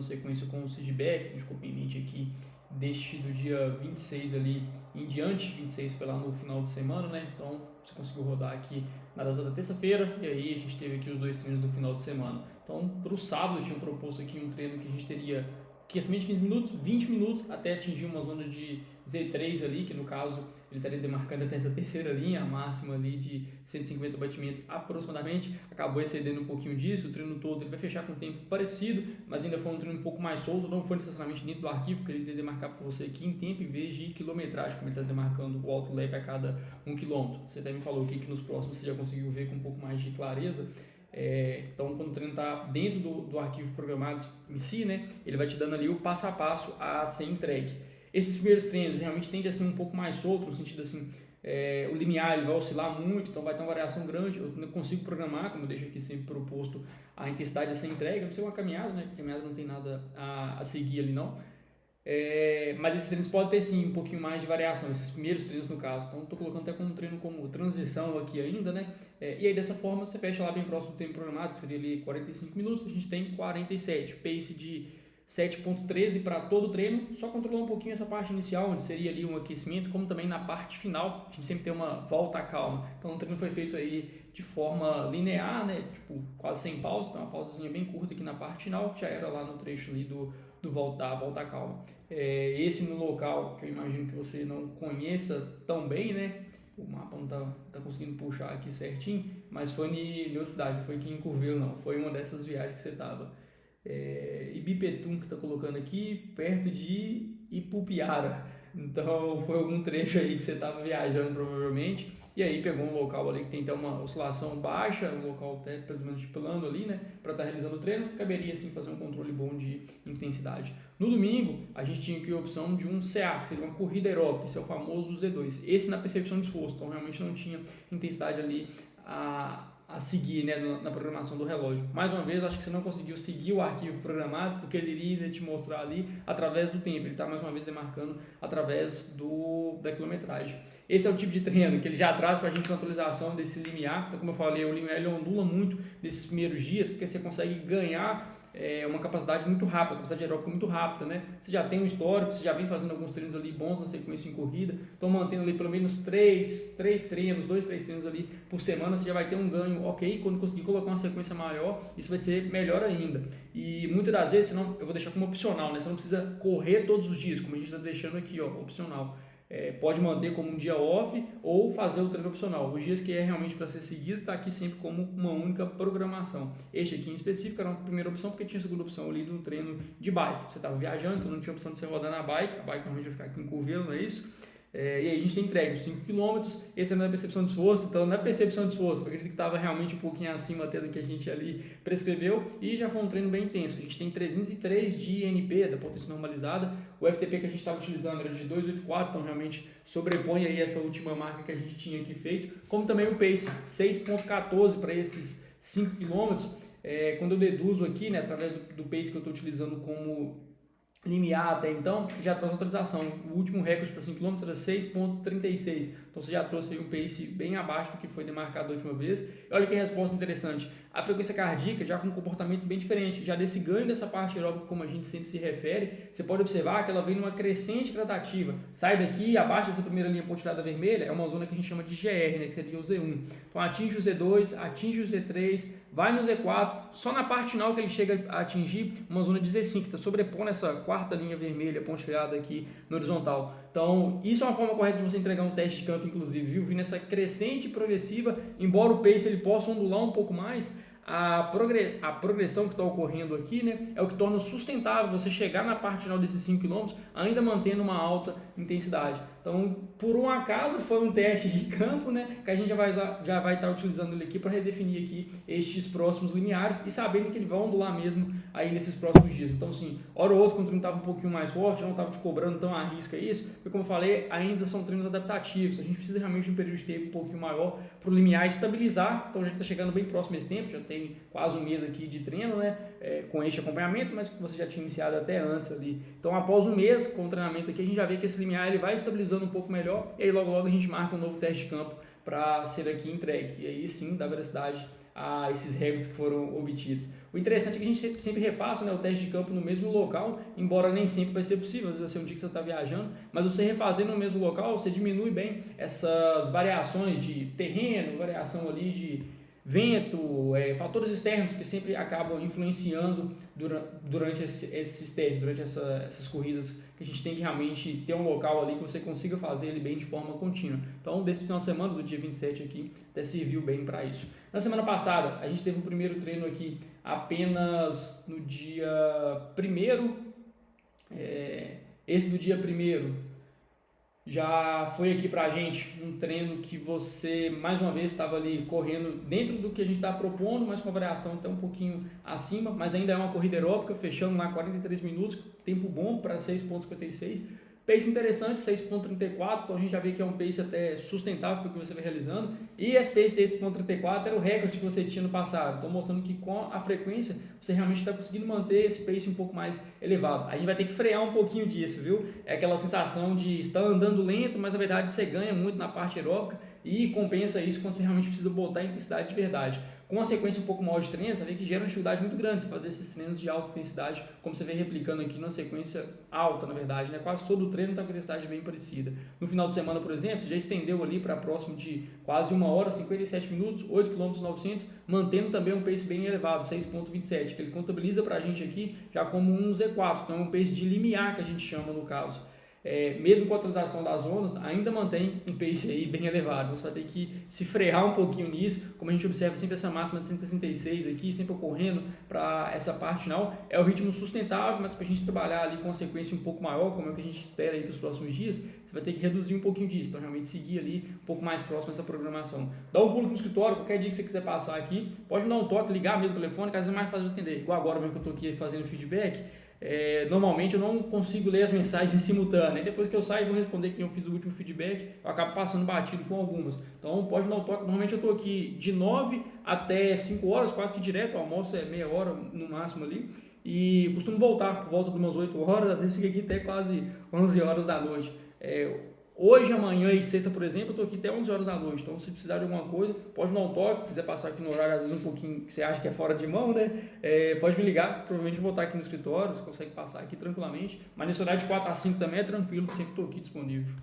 dando sequência com o feedback, a gente ficou pendente aqui deste do dia 26 ali em diante, 26 foi lá no final de semana, né? Então você conseguiu rodar aqui na data da terça-feira e aí a gente teve aqui os 2 treinos do final de semana. Então para o sábado eu tinha proposto aqui um treino que a gente teria aquecimento de 15 minutos, 20 minutos até atingir uma zona de Z3 ali, que no caso ele estaria demarcando até essa terceira linha, a máxima ali de 150 batimentos aproximadamente, acabou excedendo um pouquinho disso, o treino todo ele vai fechar com um tempo parecido, mas ainda foi um treino um pouco mais solto, não foi necessariamente dentro do arquivo, que ele teria demarcado para você aqui em tempo, em vez de quilometragem, como ele está demarcando o alto lap a cada 1 km. Você até me falou aqui que nos próximos você já conseguiu ver com um pouco mais de clareza. Então, quando o treino está dentro do arquivo programado em si, né, ele vai te dando ali o passo a passo a ser entregue. Esses primeiros treinos realmente tendem a ser um pouco mais solto, no sentido assim, o limiar ele vai oscilar muito, então vai ter uma variação grande. Eu não consigo programar, como eu deixo aqui sempre proposto, a intensidade a ser entregue. Não sei uma caminhada, né, que a caminhada não tem nada a seguir ali não. Mas esses treinos podem ter sim um pouquinho mais de variação, esses primeiros treinos no caso. Então estou colocando até como treino como transição aqui ainda, né? E aí dessa forma você fecha lá bem próximo do tempo programado, que seria ali 45 minutos, a gente tem 47, pace de 7.13 para todo o treino, só controlar um pouquinho essa parte inicial, onde seria ali um aquecimento, como também na parte final, a gente sempre tem uma volta calma. Então o treino foi feito aí de forma linear, né? Tipo, quase sem pausa, então uma pausazinha bem curta aqui na parte final, que já era lá no trecho ali da volta calma. Esse no local que eu imagino que você não conheça tão bem, né? O mapa não tá conseguindo puxar aqui certinho, mas foi em outra cidade, foi aqui em Curvelo não, foi uma dessas viagens que você tava. Ibipetum que tá colocando aqui, perto de Ipupiara. Então foi algum trecho aí que você tava viajando provavelmente. E aí pegou um local ali que tem até uma oscilação baixa, um local até pelo menos de plano ali, né, para estar realizando o treino, caberia assim fazer um controle bom de intensidade. No domingo, a gente tinha aqui a opção de um CA, que seria uma corrida aeróbica, esse é o famoso Z2. Esse na percepção de esforço, então realmente não tinha intensidade ali a seguir, né, na programação do relógio. Mais uma vez, acho que você não conseguiu seguir o arquivo programado, porque ele iria te mostrar ali através do tempo. Ele está mais uma vez demarcando através da quilometragem. Esse é o tipo de treino que ele já traz para a gente uma atualização desse limiar. Então, como eu falei, o limiar ele ondula muito nesses primeiros dias, porque você consegue ganhar uma capacidade muito rápida, uma capacidade aeróbica muito rápida, né? Você já tem um histórico, você já vem fazendo alguns treinos ali bons na sequência em corrida, então mantendo ali pelo menos 2, 3 treinos ali por semana, você já vai ter um ganho ok. Quando conseguir colocar uma sequência maior, isso vai ser melhor ainda. E muitas das vezes, senão, eu vou deixar como opcional, né? Você não precisa correr todos os dias, como a gente está deixando aqui, ó, opcional. Pode manter como um dia off ou fazer o treino opcional. Os dias que é realmente para ser seguido, está aqui sempre como uma única programação. Este aqui em específico era uma primeira opção, porque tinha a segunda opção ali do treino de bike. Você estava viajando, então não tinha opção de você rodar na bike. A bike normalmente vai ficar aqui em Curvelo, não é isso? E aí a gente tem entregue os 5 km, esse é na percepção de esforço, então na percepção de esforço, eu acredito que estava realmente um pouquinho acima até do que a gente ali prescreveu, e já foi um treino bem intenso. A gente tem 303 de INP, da potência normalizada, o FTP que a gente estava utilizando era de 284, então realmente sobrepõe aí essa última marca que a gente tinha aqui feito, como também o pace, 6.14 para esses 5 km, quando eu deduzo aqui, né, através do pace que eu estou utilizando como limiar até então, já traz atualização. O último recorde para 5 km era 6.36, então você já trouxe aí um pace bem abaixo do que foi demarcado da última vez. E olha que resposta interessante, a frequência cardíaca já com um comportamento bem diferente, já desse ganho dessa parte aeróbica, como a gente sempre se refere, você pode observar que ela vem numa crescente gradativa, sai daqui, abaixo dessa primeira linha pontilhada vermelha, é uma zona que a gente chama de GR, né, que seria o Z1, então atinge o Z2, atinge o Z3, vai no Z4, só na parte final que ele chega a atingir uma zona de Z5, que está sobrepondo essa quarta linha vermelha pontilhada aqui no horizontal. Então, isso é uma forma correta de você entregar um teste de campo, inclusive, viu? Vindo essa crescente progressiva, embora o pace ele possa ondular um pouco mais, a progressão que está ocorrendo aqui, né, é o que torna sustentável você chegar na parte final desses 5 km ainda mantendo uma alta intensidade. Então, por um acaso, foi um teste de campo, né, que a gente já vai estar utilizando ele aqui para redefinir aqui estes próximos limiares e sabendo que ele vai ondular mesmo aí nesses próximos dias. Então, sim, hora ou outra, quando o treino estava um pouquinho mais forte, não estava te cobrando tão à risca isso, porque como eu falei, ainda são treinos adaptativos, a gente precisa realmente de um período de tempo um pouquinho maior para o limiar estabilizar. Então, a gente está chegando bem próximo a esse tempo, já tem quase um mês aqui de treino, né, com este acompanhamento, mas que você já tinha iniciado até antes ali. Então, após um mês com o treinamento aqui, a gente já vê que esse limiar ele vai estabilizando um pouco melhor, e aí logo a gente marca um novo teste de campo para ser aqui entregue. E aí sim, dá veracidade a esses recordes que foram obtidos. O interessante é que a gente sempre refaça, né, o teste de campo no mesmo local, embora nem sempre vai ser possível, às vezes vai ser um dia que você está viajando, mas você refazendo no mesmo local, você diminui bem essas variações de terreno, variação ali de vento, fatores externos que sempre acabam influenciando durante esses testes, durante essas corridas, que a gente tem que realmente ter um local ali que você consiga fazer ele bem de forma contínua. Então, desse final de semana, do dia 27 aqui, até serviu bem para isso. Na semana passada, a gente teve o primeiro treino aqui apenas no dia 1º. Esse do dia 1º já foi aqui pra gente um treino que você, mais uma vez, estava ali correndo dentro do que a gente está propondo, mas com a variação até um pouquinho acima, mas ainda é uma corrida aeróbica, fechando lá 43 minutos, tempo bom para 6,56, pace interessante, 6,34, então a gente já vê que é um pace até sustentável para o que você vai realizando, e esse pace 6,34 era o recorde que você tinha no passado, então mostrando que com a frequência você realmente está conseguindo manter esse pace um pouco mais elevado. A gente vai ter que frear um pouquinho disso, viu? É aquela sensação de estar andando lento, mas na verdade você ganha muito na parte aeróbica e compensa isso quando você realmente precisa botar a intensidade de verdade. Com uma sequência um pouco maior de treinos, você vê que gera uma dificuldade muito grande fazer esses treinos de alta intensidade, como você vem replicando aqui numa sequência alta, na verdade, né? Quase todo o treino está com intensidade bem parecida. No final de semana, por exemplo, você já estendeu ali para próximo de quase 1 hora, 57 minutos, 8 km 900, mantendo também um pace bem elevado, 6,27, que ele contabiliza para a gente aqui já como um Z4, então é um pace de limiar que a gente chama no caso. Mesmo com a atualização das zonas, ainda mantém um pace aí bem elevado, então você vai ter que se frear um pouquinho nisso, como a gente observa sempre essa máxima de 166 aqui, sempre ocorrendo para essa parte final, é o ritmo sustentável, mas para a gente trabalhar ali com uma sequência um pouco maior, como é o que a gente espera aí para os próximos dias, você vai ter que reduzir um pouquinho disso, então realmente seguir ali um pouco mais próximo dessa programação. Dá um pulo no escritório, qualquer dia que você quiser passar aqui, pode me dar um toque, ligar mesmo no telefone, que às vezes é mais fácil de atender, igual agora mesmo que eu estou aqui fazendo feedback. Normalmente eu não consigo ler as mensagens em simultâneo, depois que eu saio e vou responder quem eu fiz o último feedback, eu acabo passando batido com algumas, então pode dar um toque. Normalmente eu estou aqui de 9 até 5 horas, quase que direto, o almoço é meia hora no máximo ali, e costumo voltar por volta de umas 8 horas, às vezes fico aqui até quase 11 horas da noite. Hoje, amanhã e sexta, por exemplo, eu estou aqui até 11 horas da noite, então se precisar de alguma coisa, pode dar um toque, quiser passar aqui no horário, às vezes um pouquinho que você acha que é fora de mão, né? Pode me ligar, provavelmente eu vou estar aqui no escritório, você consegue passar aqui tranquilamente, mas nesse horário de 4 a 5 também é tranquilo, sempre estou aqui disponível.